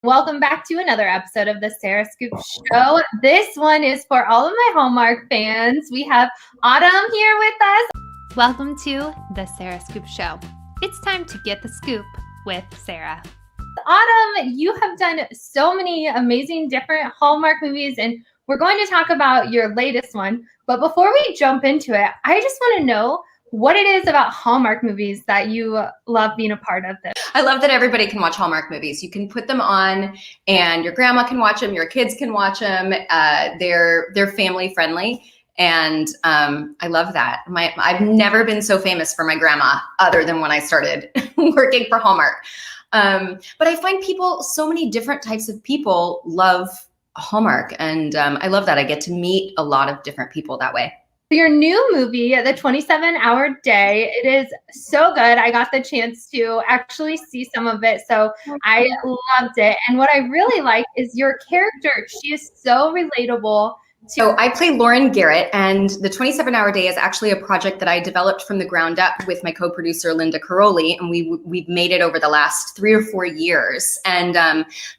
Welcome back to another episode of the Sarah Scoop Show. This one is for all of my Hallmark fans. We have Autumn here with us. Welcome to the Sarah Scoop Show. It's time to get the scoop with Sarah. Autumn, you have done so many amazing different Hallmark movies, and we're going to talk about your latest one. But before we jump into it, I just want to know what it is about Hallmark movies that you love being a part of this. I love that everybody can watch Hallmark movies. You can put them on and your grandma can watch them, your kids can watch them. They're family friendly. And I love that. I've never been so famous for my grandma other than when I started working for Hallmark. But I find so many different types of people love Hallmark. And I love that. I get to meet a lot of different people that way. Your new movie, The 27-Hour Day, it is so good. I got the chance to actually see some of it, so I loved it. And what I really like is your character. She is so relatable. So I play Lauren Garrett, and The 27-Hour Day is actually a project that I developed from the ground up with my co-producer, Linda Caroli, and we've made it over the last 3 or 4 years. And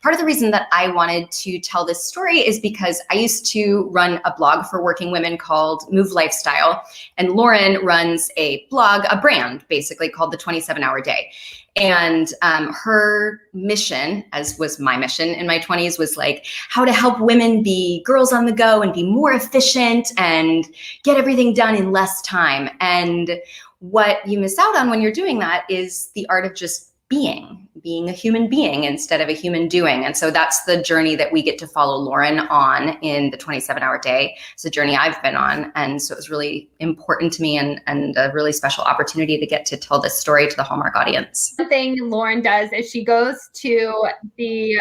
part of the reason that I wanted to tell this story is because I used to run a blog for working women called Move Lifestyle, and Lauren runs a blog, a brand basically called The 27-Hour Day. And her mission, as was my mission in my 20s, was like how to help women be girls on the go and be more efficient and get everything done in less time. And what you miss out on when you're doing that is the art of just being a human being instead of a human doing. And so that's the journey that we get to follow Lauren on in The 27-Hour Day. It's a journey I've been on. And so it was really important to me and a really special opportunity to get to tell this story to the Hallmark audience. One thing Lauren does is she goes to the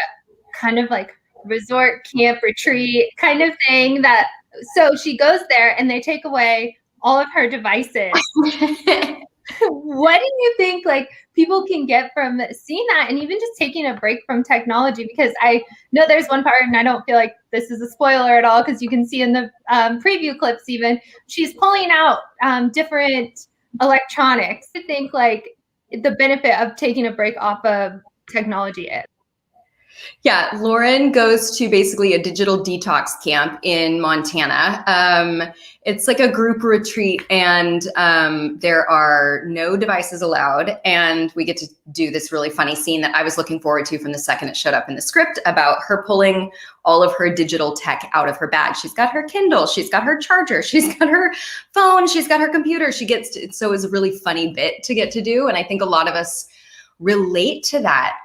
kind of like resort camp retreat kind of thing so she goes there and they take away all of her devices. What do you think people can get from seeing that and even just taking a break from technology? Because I know there's one part, and I don't feel like this is a spoiler at all because you can see in the preview clips even, she's pulling out different electronics. I think the benefit of taking a break off of technology is. Yeah, Lauren goes to basically a digital detox camp in Montana. It's like a group retreat, and there are no devices allowed. And we get to do this really funny scene that I was looking forward to from the second it showed up in the script about her pulling all of her digital tech out of her bag. She's got her Kindle, she's got her charger, she's got her phone, she's got her computer. So it was a really funny bit to get to do. And I think a lot of us relate to that.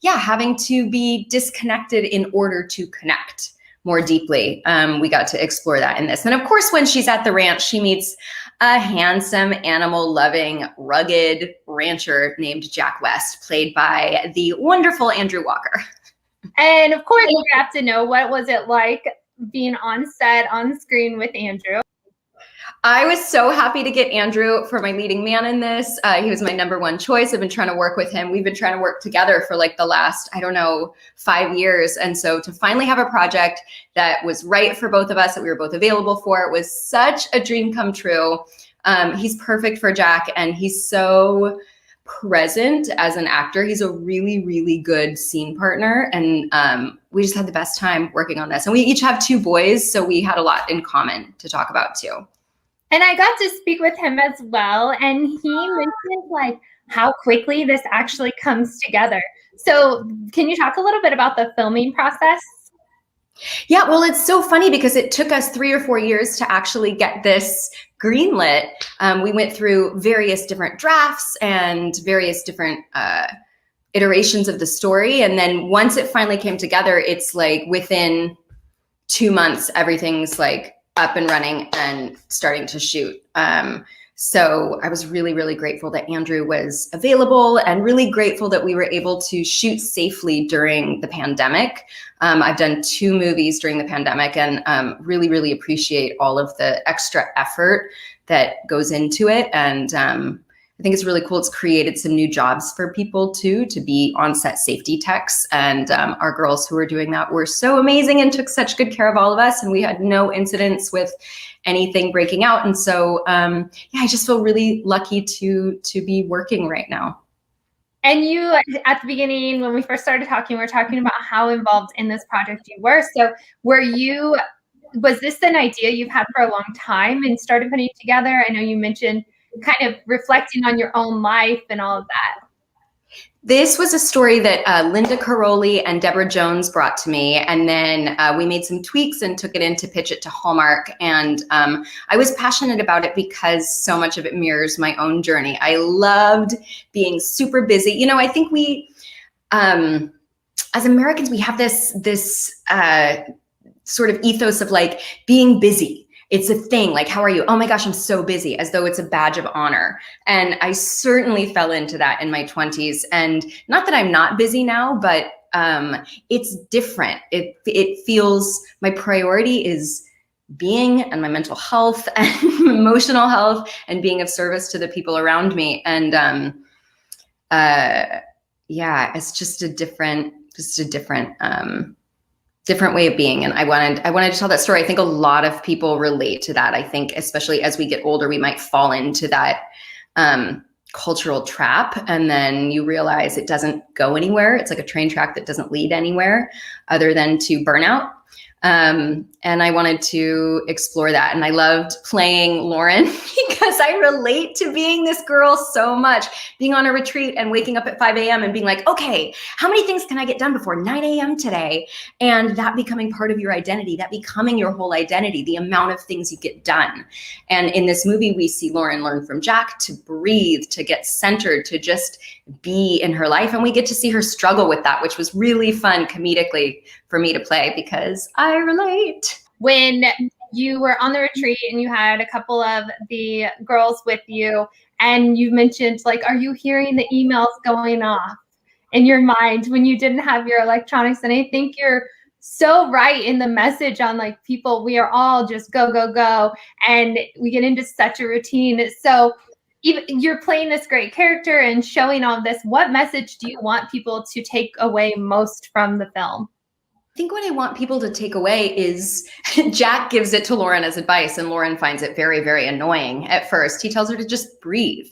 Having to be disconnected in order to connect more deeply. We got to explore that in this. And of course, when she's at the ranch, she meets a handsome, animal-loving, rugged rancher named Jack West, played by the wonderful Andrew Walker. And of course, you have to know, what was it like being on set, on screen with Andrew? I was so happy to get Andrew for my leading man in this. He was my number one choice. I've been trying to work with him. We've been trying to work together for the last, 5 years. And so to finally have a project that was right for both of us, that we were both available for, it was such a dream come true. He's perfect for Jack, and he's so present as an actor. He's a really, really good scene partner. And we just had the best time working on this. And we each have 2 boys, so we had a lot in common to talk about too. And I got to speak with him as well. And he mentioned how quickly this actually comes together. So can you talk a little bit about the filming process? Yeah, well, it's so funny because it took us 3 or 4 years to actually get this greenlit. We went through various different drafts and various different iterations of the story. And then once it finally came together, it's within 2 months, everything's up and running and starting to shoot. So I was really, really grateful that Andrew was available, and really grateful that we were able to shoot safely during the pandemic. I've done 2 movies during the pandemic, and really, really appreciate all of the extra effort that goes into it. And I think it's really cool. It's created some new jobs for people too, to be on-set safety techs. And our girls who were doing that were so amazing and took such good care of all of us. And we had no incidents with anything breaking out. And so, I just feel really lucky to be working right now. And you, at the beginning, when we first started talking, we were talking about how involved in this project you were. So was this an idea you've had for a long time and started putting it together? I know you mentioned kind of reflecting on your own life and all of that. This was a story that Linda Caroli and Deborah Jones brought to me, and then we made some tweaks and took it in to pitch it to Hallmark. And I was passionate about it because so much of it mirrors my own journey. I loved being super busy. You know, I think we, as Americans, we have this sort of ethos of like being busy. It's a thing, like, how are you? Oh my gosh, I'm so busy, as though it's a badge of honor. And I certainly fell into that in my 20s. And not that I'm not busy now, but it's different. It feels, my priority is being, and my mental health and emotional health, and being of service to the people around me. And yeah, it's just a different way of being. And I wanted to tell that story. I think a lot of people relate to that. I think, especially as we get older, we might fall into that cultural trap. And then you realize it doesn't go anywhere. It's like a train track that doesn't lead anywhere other than to burnout. And I wanted to explore that. And I loved playing Lauren because I relate to being this girl so much, being on a retreat and waking up at 5 a.m. and being like, okay, how many things can I get done before 9 a.m. today? And that becoming part of your identity, that becoming your whole identity, the amount of things you get done. And in this movie, we see Lauren learn from Jack to breathe, to get centered, to just be in her life. And we get to see her struggle with that, which was really fun comedically for me to play because I relate. When you were on the retreat and you had a couple of the girls with you, and you mentioned, like, are you hearing the emails going off in your mind when you didn't have your electronics? And I think you're so right in the message on, like, people, we are all just go, go, go. And we get into such a routine. So even you're playing this great character and showing all of this. What message do you want people to take away most from the film? I think what I want people to take away is Jack gives it to Lauren as advice, and Lauren finds it very, very annoying at first. He tells her to just breathe.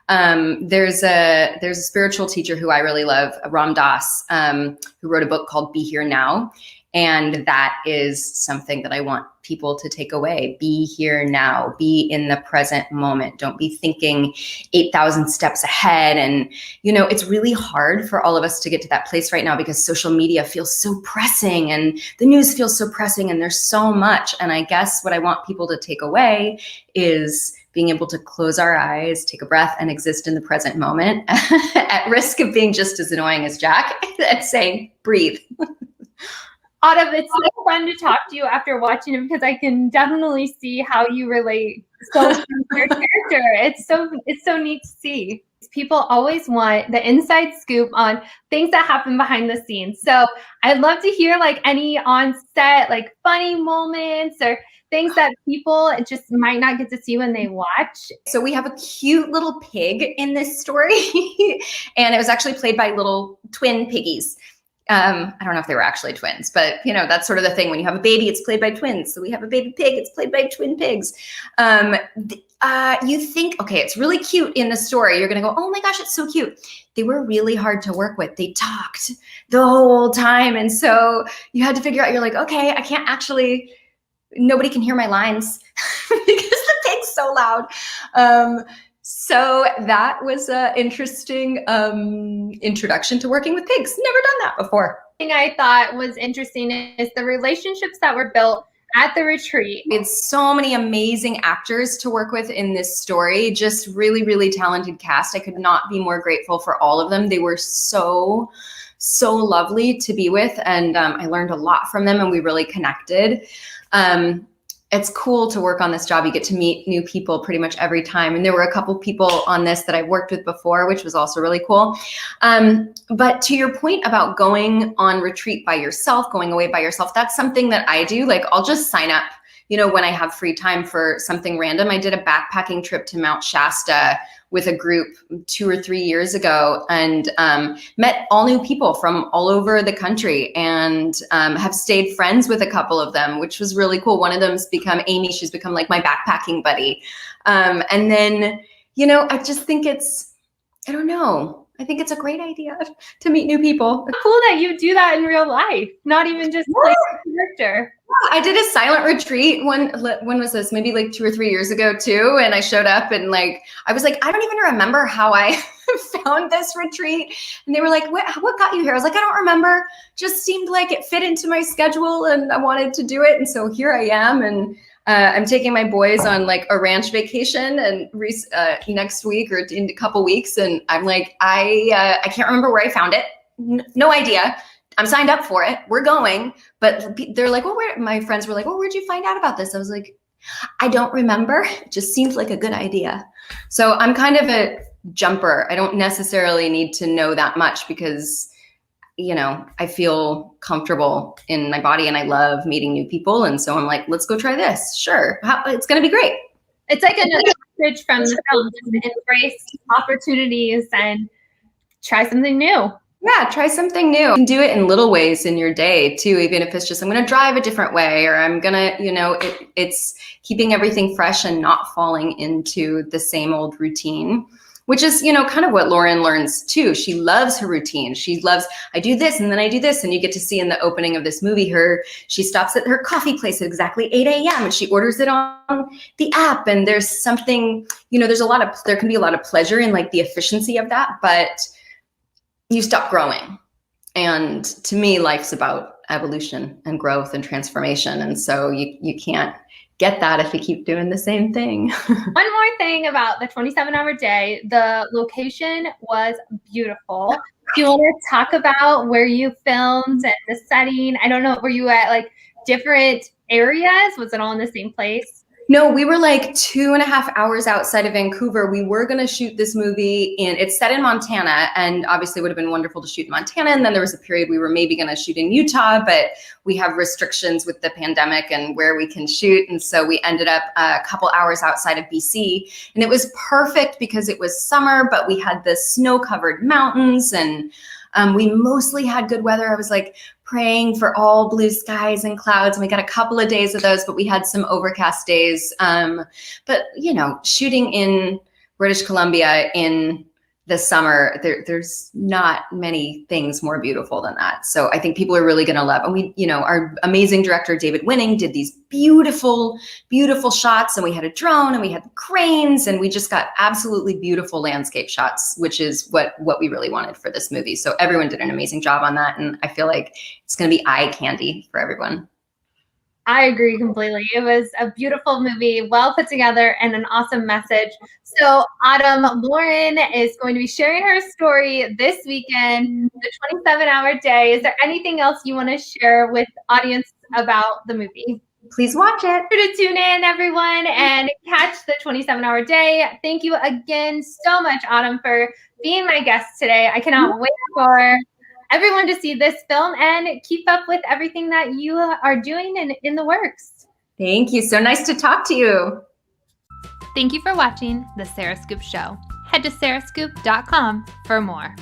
There's a spiritual teacher who I really love, Ram Dass, who wrote a book called Be Here Now. And that is something that I want people to take away. Be here now, be in the present moment. Don't be thinking 8,000 steps ahead. And, you know, it's really hard for all of us to get to that place right now because social media feels so pressing and the news feels so pressing and there's so much. And I guess what I want people to take away is being able to close our eyes, take a breath, and exist in the present moment at risk of being just as annoying as Jack and saying, breathe. Autumn, it's so fun to talk to you after watching it because I can definitely see how you relate so much to your character. It's so neat to see. People always want the inside scoop on things that happen behind the scenes. So I'd love to hear, like, any on set, like, funny moments or things that people just might not get to see when they watch. So we have a cute little pig in this story, and it was actually played by little twin piggies. I don't know if they were actually twins, but, you know, that's sort of the thing. When you have a baby, it's played by twins. So we have a baby pig, it's played by twin pigs. You think, okay, it's really cute in the story. You're going to go, oh my gosh, it's so cute. They were really hard to work with. They talked the whole time. And so you had to figure out, you're like, okay, I can't actually, nobody can hear my lines because the pig's so loud. So that was an interesting introduction to working with pigs. Never done that before. Thing I thought was interesting is the relationships that were built at the retreat. We had so many amazing actors to work with in this story, just really, really talented cast. I could not be more grateful for all of them. They were so lovely to be with, and I learned a lot from them, and we really connected. It's cool to work on this job. You get to meet new people pretty much every time. And there were a couple people on this that I've worked with before, which was also really cool. But to your point about going on retreat by yourself, going away by yourself, that's something that I do. Like, I'll just sign up, you know, when I have free time for something random. I did a backpacking trip to Mount Shasta with a group 2 or 3 years ago, and met all new people from all over the country, and have stayed friends with a couple of them, which was really cool. One of them's become Amy. She's become like my backpacking buddy. And then, you know, I just think it's, I don't know. I think it's a great idea to meet new people. Cool that you do that in real life, not even just like a character. I did a silent retreat when was this? Maybe like 2 or 3 years ago too. And I showed up and like, I was like, I don't even remember how I found this retreat. And they were like, what got you here? I was like, I don't remember. Just seemed like it fit into my schedule and I wanted to do it. And so here I am. And I'm taking my boys on like a ranch vacation and next week or in a couple weeks. And I'm like, I can't remember where I found it. No idea. I'm signed up for it. We're going. But they're like, well, my friends were like, well, where'd you find out about this? I was like, I don't remember. It just seemed like a good idea. So I'm kind of a jumper. I don't necessarily need to know that much because, you know, I feel comfortable in my body and I love meeting new people. And so I'm like, let's go try this. Sure. It's going to be great. It's like another message from the film, just embrace opportunities and try something new. Yeah, try something new. You can do it in little ways in your day too, even if it's just, I'm going to drive a different way, or I'm going to, you know, it's keeping everything fresh and not falling into the same old routine, which is, you know, kind of what Lauren learns too. She loves her routine. She loves, I do this and then I do this. And you get to see in the opening of this movie, she stops at her coffee place at exactly 8 a.m. and she orders it on the app. And there's something, you know, there can be a lot of pleasure in like the efficiency of that, but you stop growing. And to me, life's about evolution and growth and transformation. And so you can't get that if you keep doing the same thing. One more thing about the 27-hour day, the location was beautiful. Do you want to talk about where you filmed and the setting? I don't know, were you at like different areas? Was it all in the same place? No, we were like 2.5 hours outside of Vancouver. We were going to shoot this movie it's set in Montana, and obviously it would have been wonderful to shoot in Montana. And then there was a period we were maybe going to shoot in Utah, but we have restrictions with the pandemic and where we can shoot. And so we ended up a couple hours outside of BC, and it was perfect because it was summer, but we had the snow-covered mountains and we mostly had good weather. I was like praying for all blue skies and clouds. And we got a couple of days of those, but we had some overcast days. But, you know, shooting in British Columbia in the summer, there's not many things more beautiful than that. So I think people are really going to love. And we, you know, our amazing director, David Winning, did these beautiful, beautiful shots. And we had a drone and we had cranes and we just got absolutely beautiful landscape shots, which is what we really wanted for this movie. So everyone did an amazing job on that. And I feel like it's going to be eye candy for everyone. I agree completely. It was a beautiful movie, well put together, and an awesome message. So, Autumn, Lauren is going to be sharing her story this weekend, the 27-hour day. Is there anything else you want to share with the audience about the movie? Please watch it. To tune in, everyone, and catch the 27-hour day. Thank you again so much, Autumn, for being my guest today. I cannot wait for everyone to see this film and keep up with everything that you are doing and in the works. Thank you. So nice to talk to you. Thank you for watching The Sarah Scoop Show. Head to sarahscoop.com for more.